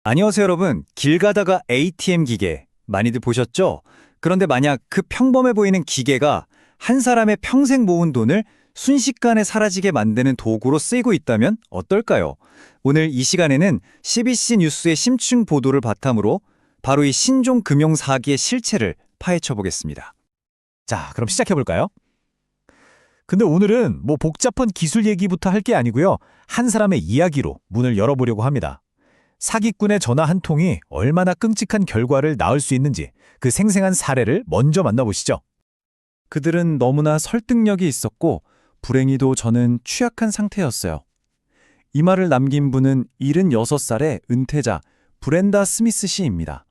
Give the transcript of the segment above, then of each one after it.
안녕하세요, 여러분. 길 가다가 ATM 기계 많이들 보셨죠? 그런데 만약 그 평범해 보이는 기계가 한 사람의 평생 모은 돈을 순식간에 사라지게 만드는 도구로 쓰이고 있다면 어떨까요? 오늘 이 시간에는 CBC 뉴스의 심층 보도를 바탕으로 바로 이 신종 금융 사기의 실체를 파헤쳐 보겠습니다. 자, 그럼 시작해볼까요? 근데 오늘은 복잡한 기술 얘기부터 할 게 아니고요. 한 사람의 이야기로 문을 열어보려고 합니다. 사기꾼의 전화 한 통이 얼마나 끔찍한 결과를 낳을 수 있는지 그 생생한 사례를 먼저 만나보시죠. 그들은 너무나 설득력이 있었고 불행히도 저는 취약한 상태였어요. 이 말을 남긴 분은 76살의 은퇴자 브렌다 스미스 씨입니다.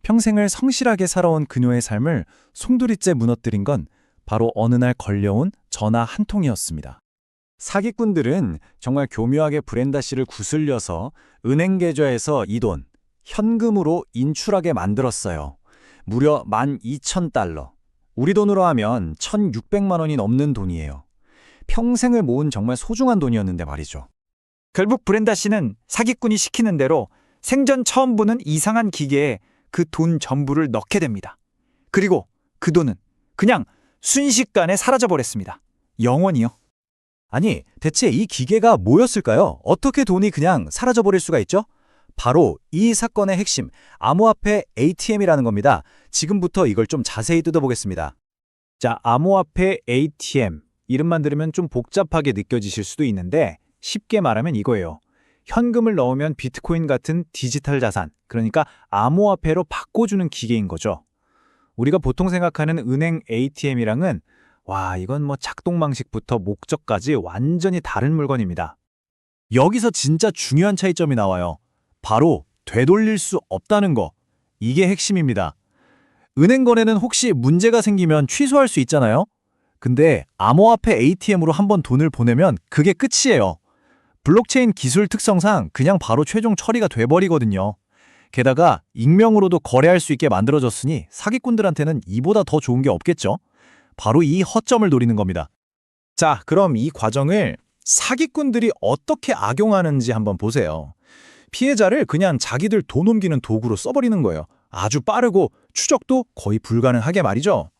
평생을 성실하게 살아온 그녀의 삶을 송두리째 무너뜨린 건 바로 어느 날 걸려온 전화 한 통이었습니다. 사기꾼들은 정말 교묘하게 브렌다 씨를 구슬려서 은행 계좌에서 이 돈, 현금으로 인출하게 만들었어요. 무려 12,000달러. 우리 돈으로 하면 1,600만 원이 넘는 돈이에요. 평생을 모은 정말 소중한 돈이었는데 말이죠. 결국 브렌다 씨는 사기꾼이 시키는 대로 생전 처음 보는 이상한 기계에 그 돈 전부를 넣게 됩니다. 그리고 그 돈은 그냥 순식간에 사라져버렸습니다. 영원히요. 아니, 대체 이 기계가 뭐였을까요? 어떻게 돈이 그냥 사라져버릴 수가 있죠? 바로 이 사건의 핵심, 암호화폐 ATM이라는 겁니다. 지금부터 이걸 좀 자세히 뜯어보겠습니다. 자, 암호화폐 ATM. 이름만 들으면 좀 복잡하게 느껴지실 수도 있는데 쉽게 말하면 이거예요. 현금을 넣으면 비트코인 같은 디지털 자산, 그러니까 암호화폐로 바꿔주는 기계인 거죠. 우리가 보통 생각하는 은행 ATM이랑은 이건 작동 방식부터 목적까지 완전히 다른 물건입니다. 여기서 진짜 중요한 차이점이 나와요. 바로 되돌릴 수 없다는 거. 이게 핵심입니다. 은행 거래는 혹시 문제가 생기면 취소할 수 있잖아요? 근데 암호화폐 ATM으로 한번 돈을 보내면 그게 끝이에요. 블록체인 기술 특성상 그냥 바로 최종 처리가 돼버리거든요. 게다가 익명으로도 거래할 수 있게 만들어졌으니 사기꾼들한테는 이보다 더 좋은 게 없겠죠? 바로 이 허점을 노리는 겁니다. 자, 그럼 이 과정을 사기꾼들이 어떻게 악용하는지 한번 보세요. 피해자를 그냥 자기들 돈 옮기는 도구로 써버리는 거예요. 아주 빠르고 추적도 거의 불가능하게 말이죠.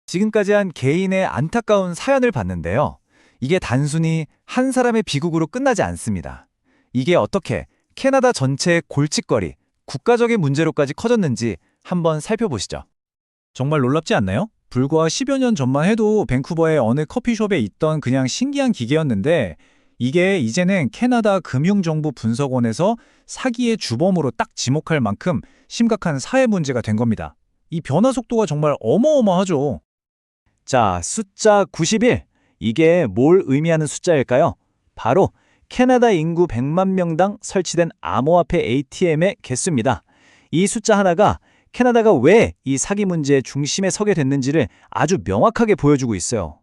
지금까지 한 개인의 안타까운 사연을 봤는데요. 이게 단순히 한 사람의 비극으로 끝나지 않습니다. 이게 어떻게 캐나다 전체의 골칫거리, 국가적인 문제로까지 커졌는지 한번 살펴보시죠. 정말 놀랍지 않나요? 불과 10여 년 전만 해도 밴쿠버의 어느 커피숍에 있던 그냥 신기한 기계였는데 이게 이제는 캐나다 금융정보분석원에서 사기의 주범으로 딱 지목할 만큼 심각한 사회 문제가 된 겁니다. 이 변화 속도가 정말 어마어마하죠. 자, 숫자 91. 이게 뭘 의미하는 숫자일까요? 바로 캐나다 인구 100만 명당 설치된 암호화폐 ATM의 개수입니다. 이 숫자 하나가 캐나다가 왜 이 사기 문제의 중심에 서게 됐는지를 아주 명확하게 보여주고 있어요.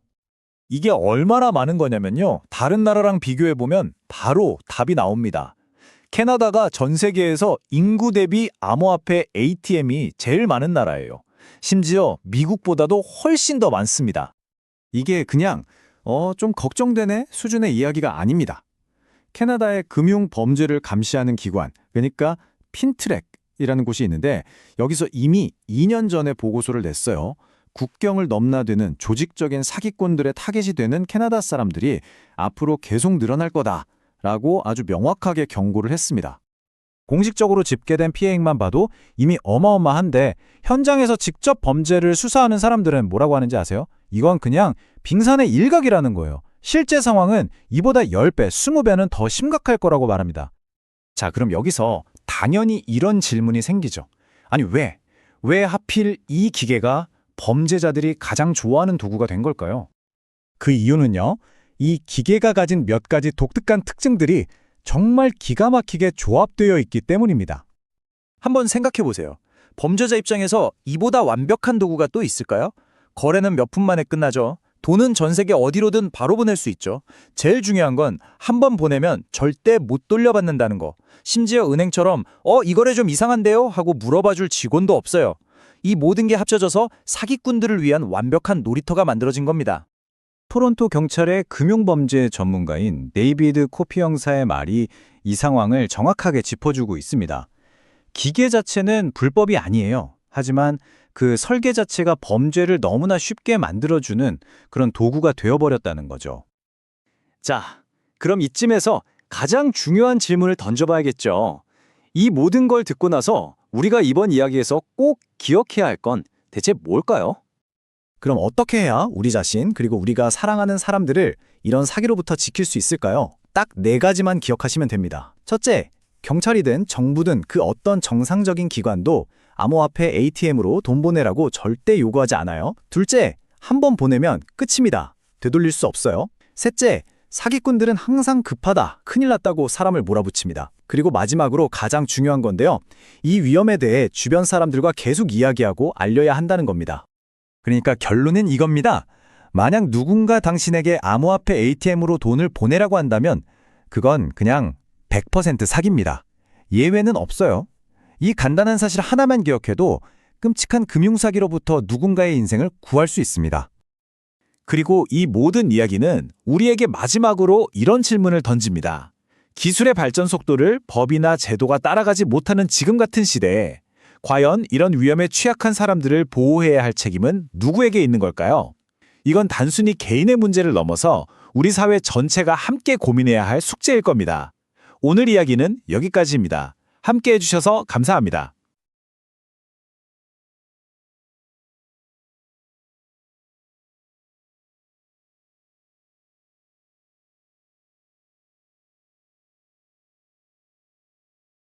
이게 얼마나 많은 거냐면요. 다른 나라랑 비교해보면 바로 답이 나옵니다. 캐나다가 전 세계에서 인구 대비 암호화폐 ATM이 제일 많은 나라예요. 심지어 미국보다도 훨씬 더 많습니다. 이게 그냥 좀 걱정되네 수준의 이야기가 아닙니다. 캐나다의 금융 범죄를 감시하는 기관, 그러니까 핀트랙이라는 곳이 있는데 여기서 이미 2년 전에 보고서를 냈어요. 국경을 넘나드는 조직적인 사기꾼들의 타겟이 되는 캐나다 사람들이 앞으로 계속 늘어날 거다라고 아주 명확하게 경고를 했습니다. 공식적으로 집계된 피해액만 봐도 이미 어마어마한데 현장에서 직접 범죄를 수사하는 사람들은 뭐라고 하는지 아세요? 이건 그냥 빙산의 일각이라는 거예요. 실제 상황은 이보다 10배, 20배는 더 심각할 거라고 말합니다. 자, 그럼 여기서 당연히 이런 질문이 생기죠. 아니 왜 하필 이 기계가 범죄자들이 가장 좋아하는 도구가 된 걸까요? 그 이유는요. 이 기계가 가진 몇 가지 독특한 특징들이 정말 기가 막히게 조합되어 있기 때문입니다. 한번 생각해 보세요. 범죄자 입장에서 이보다 완벽한 도구가 또 있을까요? 거래는 몇 분 만에 끝나죠. 돈은 전 세계 어디로든 바로 보낼 수 있죠. 제일 중요한 건 한 번 보내면 절대 못 돌려받는다는 거. 심지어 은행처럼 이 거래 좀 이상한데요? 하고 물어봐줄 직원도 없어요. 이 모든 게 합쳐져서 사기꾼들을 위한 완벽한 놀이터가 만들어진 겁니다. 토론토 경찰의 금융범죄 전문가인 데이비드 코피 형사의 말이 이 상황을 정확하게 짚어주고 있습니다. 기계 자체는 불법이 아니에요. 하지만 그 설계 자체가 범죄를 너무나 쉽게 만들어주는 그런 도구가 되어버렸다는 거죠. 자, 그럼 이쯤에서 가장 중요한 질문을 던져봐야겠죠. 이 모든 걸 듣고 나서 우리가 이번 이야기에서 꼭 기억해야 할 건 대체 뭘까요? 그럼 어떻게 해야 우리 자신 그리고 우리가 사랑하는 사람들을 이런 사기로부터 지킬 수 있을까요? 딱 4가지만 기억하시면 됩니다. 첫째, 경찰이든 정부든 그 어떤 정상적인 기관도 암호화폐 ATM으로 돈 보내라고 절대 요구하지 않아요. 둘째, 한 번 보내면 끝입니다. 되돌릴 수 없어요. 셋째, 사기꾼들은 항상 급하다, 큰일 났다고 사람을 몰아붙입니다. 그리고 마지막으로 가장 중요한 건데요. 이 위험에 대해 주변 사람들과 계속 이야기하고 알려야 한다는 겁니다. 그러니까 결론은 이겁니다. 만약 누군가 당신에게 암호화폐 ATM으로 돈을 보내라고 한다면 그건 그냥 100% 사기입니다. 예외는 없어요. 이 간단한 사실 하나만 기억해도 끔찍한 금융사기로부터 누군가의 인생을 구할 수 있습니다. 그리고 이 모든 이야기는 우리에게 마지막으로 이런 질문을 던집니다. 기술의 발전 속도를 법이나 제도가 따라가지 못하는 지금 같은 시대에 과연 이런 위험에 취약한 사람들을 보호해야 할 책임은 누구에게 있는 걸까요? 이건 단순히 개인의 문제를 넘어서 우리 사회 전체가 함께 고민해야 할 숙제일 겁니다. 오늘 이야기는 여기까지입니다. 함께 해주셔서 감사합니다.